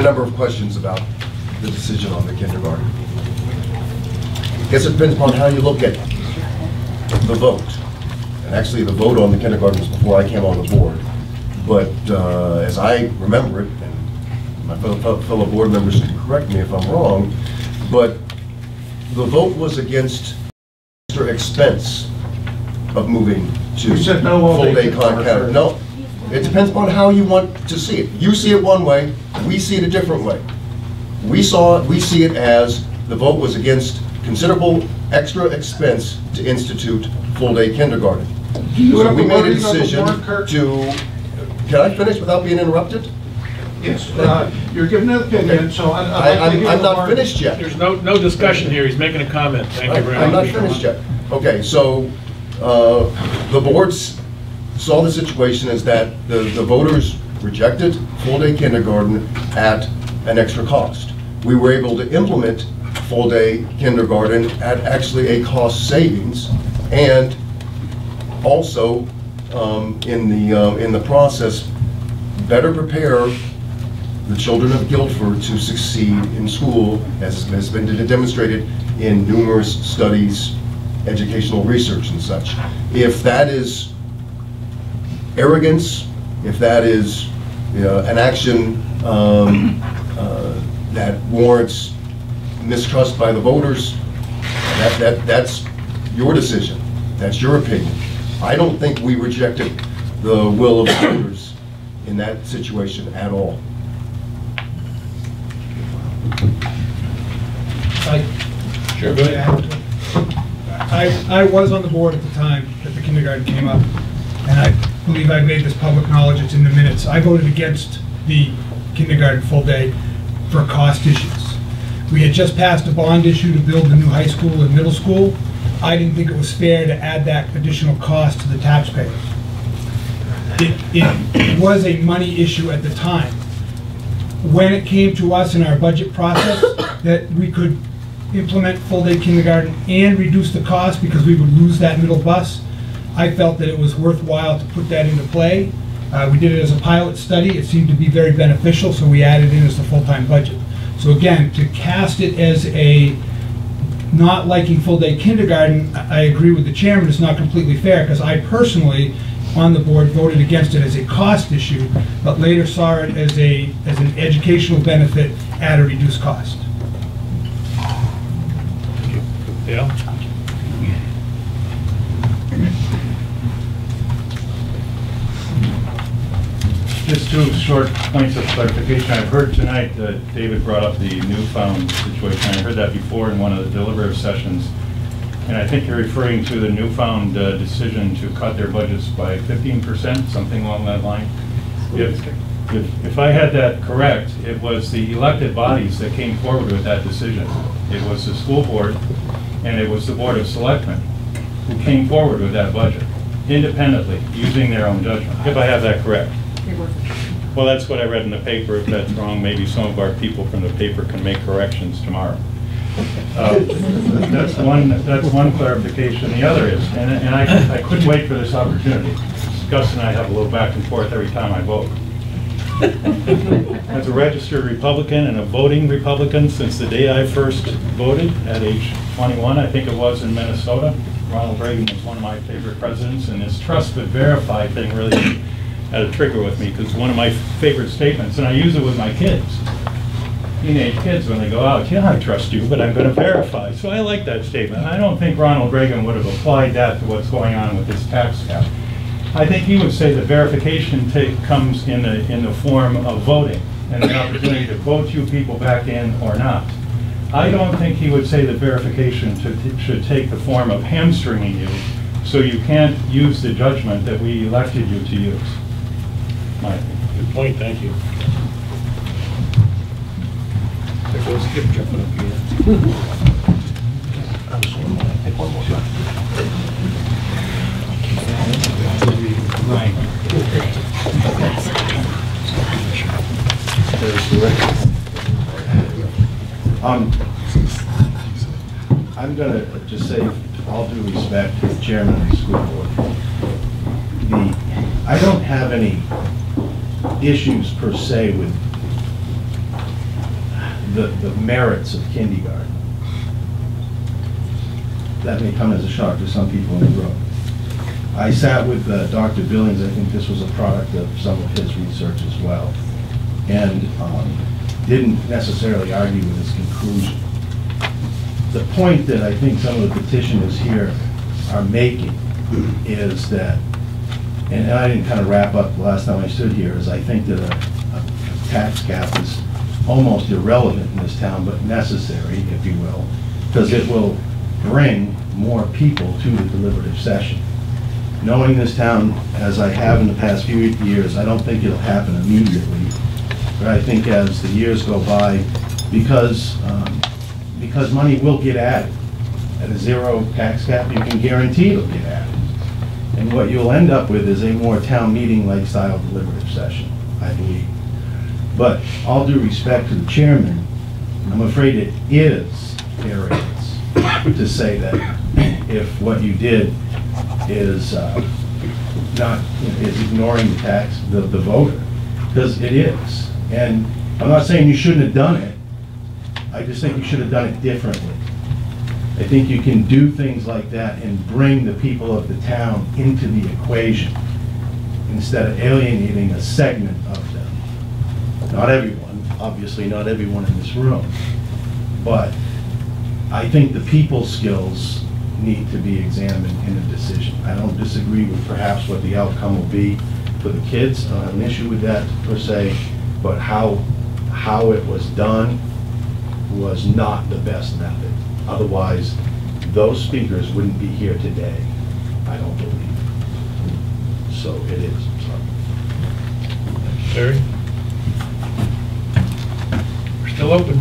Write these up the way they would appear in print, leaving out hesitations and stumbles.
a number of questions about the decision on the kindergarten. I guess it depends upon how you look at the vote. And actually, the vote on the kindergarten was before I came on the board. But as I remember it, and my fellow board members can correct me if I'm wrong, but the vote was against extra expense of moving to full-day Concord. No, it depends upon how you want to see it. You see it one way, we see it a different way. We see it as the vote was against considerable extra expense to institute full-day kindergarten. So we made a decision to, can I finish without being interrupted? Yes, you're giving an opinion, so I'm not finished yet. There's no discussion here. He's making a comment. Thank you very much. I'm not finished yet. Okay, so the boards saw the situation as that the voters rejected full-day kindergarten at an extra cost. We were able to implement full-day kindergarten at actually a cost savings, and also in the process better prepare the children of Guilford to succeed in school, as has been demonstrated in numerous studies, educational research and such. If that is arrogance, if that is an action that warrants mistrust by the voters, that's your decision. That's your opinion. I don't think we rejected the will of the voters in that situation at all. Sure, go ahead. I was on the board at the time that the kindergarten came up, and I believe I made this public knowledge. It's in the minutes. I voted against the kindergarten full day for cost issues. We had just passed a bond issue to build the new high school and middle school. I didn't think it was fair to add that additional cost to the taxpayers. It was a money issue at the time. When it came to us in our budget process that we could implement full-day kindergarten and reduce the cost because we would lose that middle bus, I felt that it was worthwhile to put that into play. We did it as a pilot study. It seemed to be very beneficial, so we added in as the full-time budget. So again, to cast it as a not liking full-day kindergarten, I agree with the chairman, it's not completely fair, because I personally, on the board, voted against it as a cost issue, but later saw it as an educational benefit at a reduced cost. Yeah. Just two short points of clarification. I've heard tonight that David brought up the newfound situation. I heard that before in one of the deliberative sessions. And I think you're referring to the newfound decision to cut their budgets by 15%, something along that line. If I had that correct, it was the elected bodies that came forward with that decision. It was the school board and it was the Board of Selectmen who came forward with that budget independently, using their own judgment, if I have that correct. Well, that's what I read in the paper. If that's wrong, maybe some of our people from the paper can make corrections tomorrow. That's one clarification. The other is, and I couldn't wait for this opportunity. Gus and I have a little back and forth every time I vote. As a registered Republican and a voting Republican since the day I first voted at age 21, I think it was, in Minnesota, Ronald Reagan was one of my favorite presidents, and his trust but verify thing really had a trigger with me, because one of my favorite statements, and I use it with my kids, teenage kids when they go out, yeah, I trust you, but I'm going to verify. So I like that statement. I don't think Ronald Reagan would have applied that to what's going on with this tax cap. I think he would say the verification comes in the form of voting and the opportunity to vote you people back in or not. I don't think he would say that verification should take the form of hamstringing you so you can't use the judgment that we elected you to use. My opinion. Good point, thank you. There goes Skip jumping up here. I just want to take one more shot. I'm going to just say, with all due respect to the chairman of the school board, I don't have any issues per se with the merits of kindergarten. That may come as a shock to some people in the room. I sat with Dr. Billings. I think this was a product of some of his research as well, and didn't necessarily argue with his conclusion. The point that I think some of the petitioners here are making is that, and I didn't kind of wrap up the last time I stood here, is I think that a tax cap is almost irrelevant in this town, but necessary, if you will, because it will bring more people to the deliberative session. Knowing this town as I have in the past few years, I don't think it'll happen immediately, but I think as the years go by, because money will get added. At a zero tax cap, you can guarantee it'll get added. And what you'll end up with is a more town meeting-like style deliberative session, I believe. But all due respect to the chairman, I'm afraid it is arrogance to say that if what you did is is ignoring the tax, the voter, because it is. And I'm not saying you shouldn't have done it. I just think you should have done it differently. I think you can do things like that and bring the people of the town into the equation instead of alienating a segment of them. Not everyone, obviously not everyone in this room, but I think the people skills need to be examined in a decision. I don't disagree with perhaps what the outcome will be for the kids. I don't have an issue with that per se, but how it was done was not the best method. Otherwise, those speakers wouldn't be here today, I don't believe. So it is, sorry. Terry? We're still open.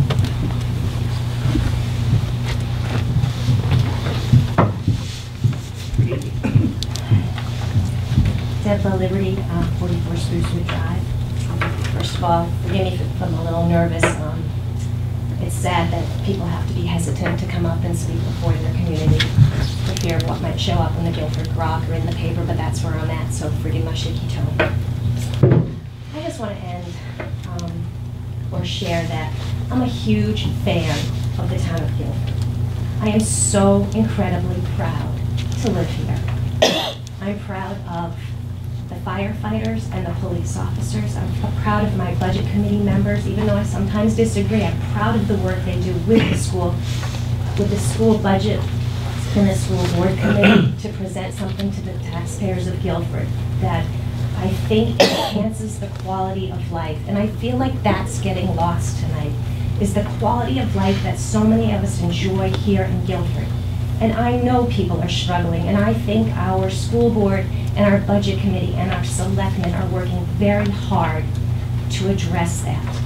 Deborah Liberty, 44 Sprucewood Drive. First of all, forgive me if I'm a little nervous. It's sad that people have to be hesitant to come up and speak before their community for fear of what might show up in the Guilford Grok or in the paper, but that's where I'm at, so forgive my shaky tone. I just want to end or share that I'm a huge fan of the town of Guilford. I am so incredibly proud to live here. I'm proud of the firefighters and the police officers. I'm proud of my budget committee members, even though I sometimes disagree. I'm proud of the work they do with the school budget and the school board committee to present something to the taxpayers of Guilford that I think enhances the quality of life. And I feel like that's getting lost tonight, is the quality of life that so many of us enjoy here in Guilford. And I know people are struggling, and I think our school board and our budget committee and our selectmen are working very hard to address that.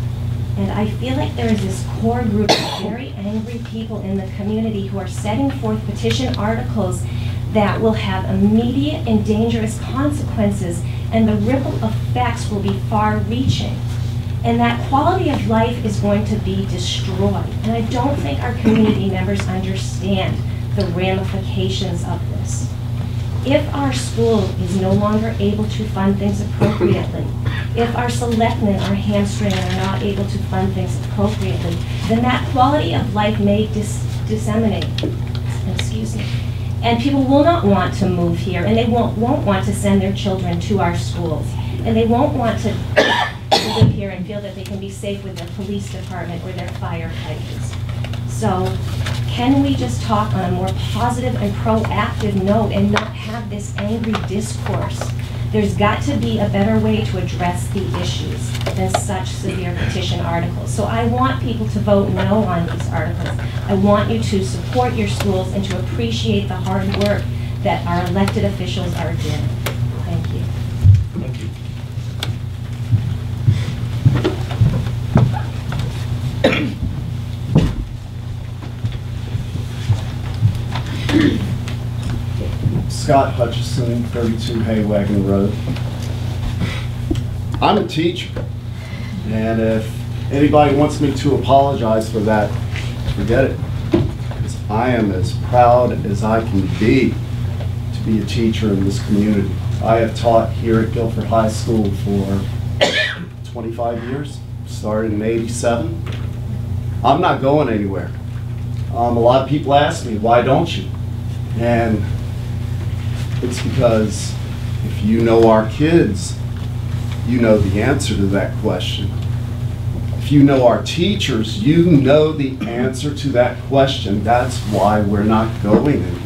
And I feel like there is this core group of very angry people in the community who are setting forth petition articles that will have immediate and dangerous consequences, and the ripple effects will be far-reaching. And that quality of life is going to be destroyed. And I don't think our community members understand the ramifications of this. If our school is no longer able to fund things appropriately, if our selectmen are hamstrung and are not able to fund things appropriately, then that quality of life may disseminate. Excuse me. And people will not want to move here, and they won't want to send their children to our schools, and they won't want to live here and feel that they can be safe with their police department or their firefighters. So can we just talk on a more positive and proactive note and not have this angry discourse? There's got to be a better way to address the issues than such severe petition articles. So I want people to vote no on these articles. I want you to support your schools and to appreciate the hard work that our elected officials are doing. Thank you. Thank you. Scott Hutchison, 32 Haywagon Road. I'm a teacher, and if anybody wants me to apologize for that, forget it. Because I am as proud as I can be to be a teacher in this community. I have taught here at Guilford High School for 25 years, started in '87. I'm not going anywhere. A lot of people ask me, why don't you? And it's because if you know our kids, you know the answer to that question. If you know our teachers, you know the answer to that question. That's why we're not going anywhere.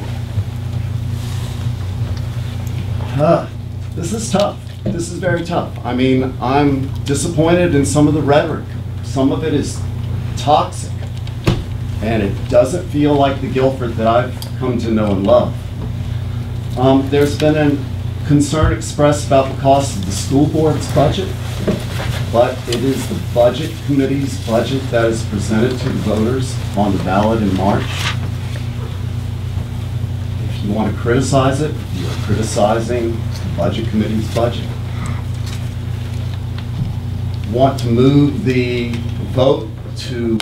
This is tough. This is very tough. I mean, I'm disappointed in some of the rhetoric. Some of it is toxic. And it doesn't feel like the Guilford that I've come to know and love. There's been a concern expressed about the cost of the school board's budget, but it is the budget committee's budget that is presented to the voters on the ballot in March. If you want to criticize it, you are criticizing the budget committee's budget. Want to move the vote to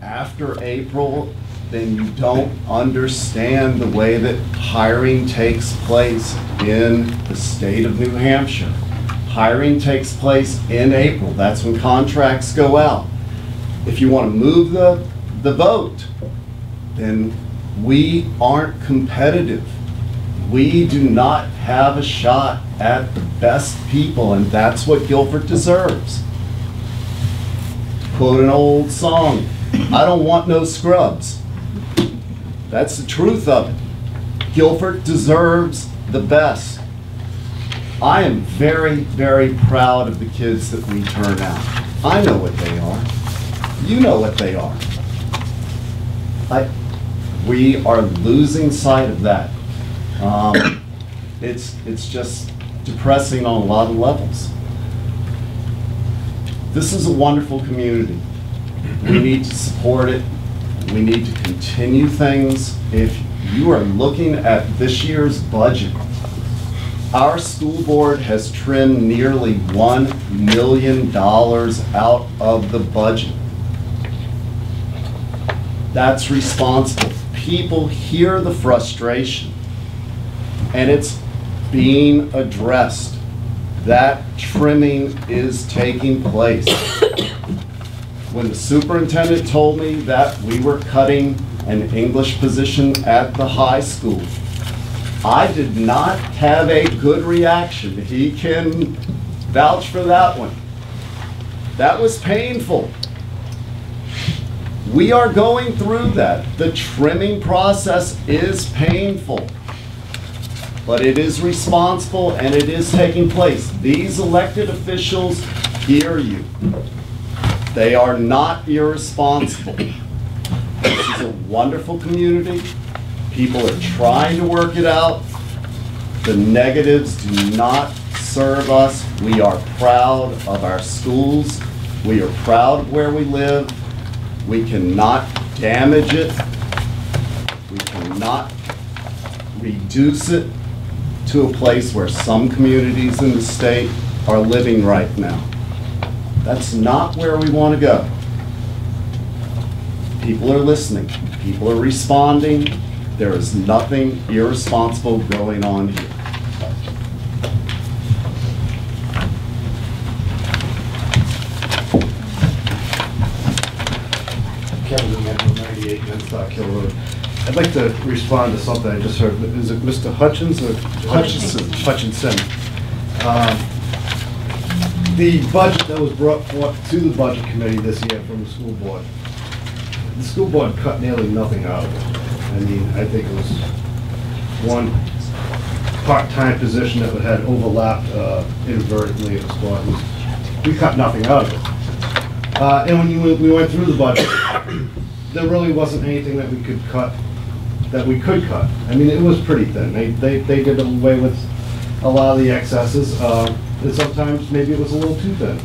after April, then you don't understand the way that hiring takes place in the state of New Hampshire. Hiring takes place in April. That's when contracts go out. If you want to move the vote, then we aren't competitive. We do not have a shot at the best people, and that's what Guilford deserves. To quote an old song, I don't want no scrubs. That's the truth of it. Guilford deserves the best. I am very, very proud of the kids that we turn out. I know what they are. You know what they are. We are losing sight of that. It's just depressing on a lot of levels. This is a wonderful community. We need to support it. We need to continue things. If you are looking at this year's budget, our school board has trimmed nearly $1 million out of the budget. That's responsible. People hear the frustration, and it's being addressed. That trimming is taking place. When the superintendent told me that we were cutting an English position at the high school, I did not have a good reaction. He can vouch for that one. That was painful. We are going through that. The trimming process is painful, but it is responsible and it is taking place. These elected officials hear you. They are not irresponsible. This is a wonderful community. People are trying to work it out. The negatives do not serve us. We are proud of our schools. We are proud of where we live. We cannot damage it. We cannot reduce it to a place where some communities in the state are living right now. That's not where we want to go. People are listening. People are responding. There is nothing irresponsible going on here. Kevin, 98 Menstock Hill Road. I'd like to respond to something I just heard. Is it Mr. Hutchins or? Hutchinson. The budget that was brought forth to the budget committee this year from the school board, the school board cut nearly nothing out of it. I mean, I think it was one part-time position that had overlapped inadvertently in the squad. We cut nothing out of it. And when we went through the budget, there really wasn't anything that we could cut. I mean, it was pretty thin. They did away with a lot of the excesses. And sometimes maybe it was a little too thin.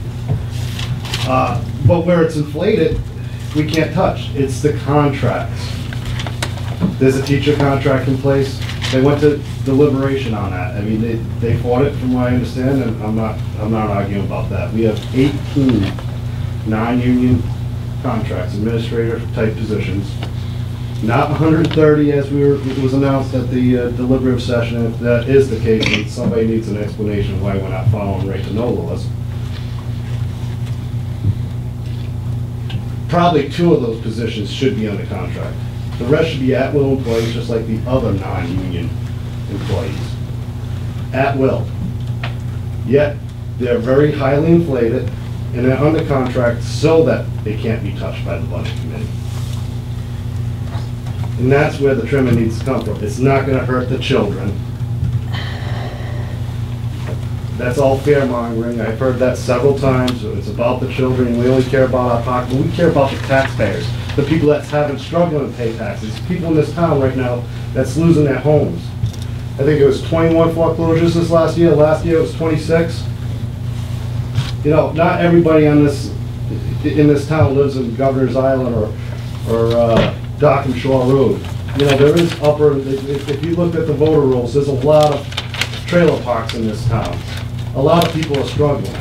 But where it's inflated, we can't touch. It's the contracts. There's a teacher contract in place. They went to deliberation on that. I mean, they fought it from what I understand, and I'm not arguing about that. We have 18 non-union contracts, administrator type positions. Not 130 as it was announced at the deliberative session. If that is the case, then somebody needs an explanation of why we're not following right to know laws. probably 2 of those positions should be under contract. The rest should be at-will employees, just like the other non-union employees. At will. Yet, they're very highly inflated, and they're under contract so that they can't be touched by the budget committee. And that's where the trimming needs to come from. It's not gonna hurt the children. That's all fear mongering. I've heard that several times. It's about the children. We only care about our pocket, but we care about the taxpayers, the people that's having struggling to pay taxes, people in this town right now that's losing their homes. I think it was 21 foreclosures this last year. Last year it was 26. You know, not everybody in this town lives in Governor's Island or Dockham Shore Road. You know, there is if you look at the voter rolls, there's a lot of trailer parks in this town. A lot of people are struggling.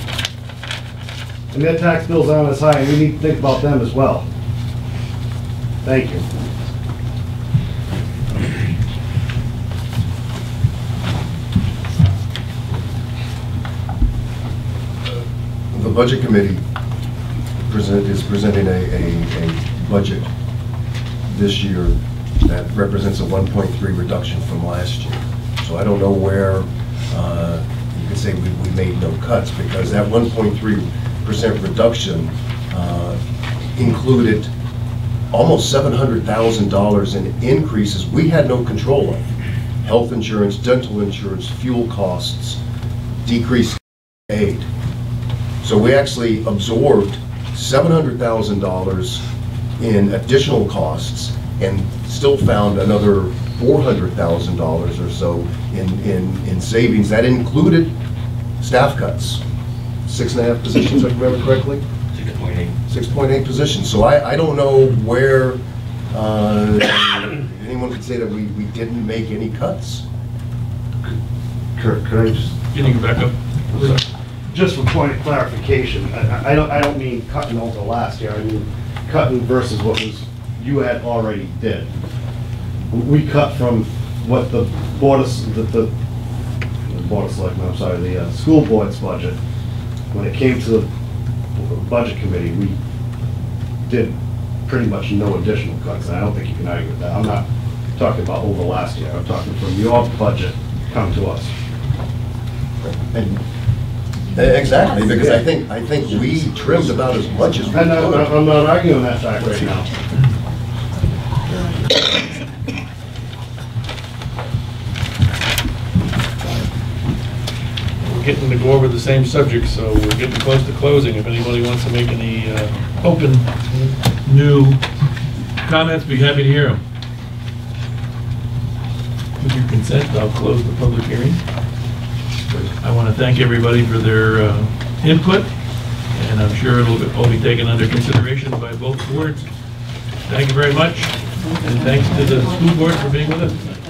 And their tax bills aren't as high, and we need to think about them as well. Thank you. The Budget Committee is presenting a budget this year that represents a 1.3 reduction from last year. So I don't know where you could say we made no cuts, because that 1.3% reduction included almost $700,000 in increases we had no control of. Health insurance, dental insurance, fuel costs, decreased aid. So we actually absorbed $700,000 in additional costs and still found another $400,000 or so in savings. That included staff cuts, 6.5 positions, if I remember correctly? 6.8. 6.8 positions. So I don't know where anyone could say that we didn't make any cuts. Kurt, could I just... Can you go back up? Just for point of clarification, I don't mean cutting over last year, I mean cutting versus what you had already did. We cut from what the Board of Selectmen, I'm sorry, the school board's budget. When it came to the budget committee, we did pretty much no additional cuts, and I don't think you can argue with that. I'm not talking about over last year, I'm talking from your budget come to us. And exactly, because I think we trimmed about as much as we could. I'm not arguing that fact right now. We're getting to go over the same subject, so we're getting close to closing. If anybody wants to make any open, new comments, be happy to hear them. With your consent, I'll close the public hearing. I want to thank everybody for their input, and I'm sure it'll all be taken under consideration by both boards. Thank you very much, and thanks to the school board for being with us tonight.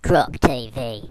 Croc TV.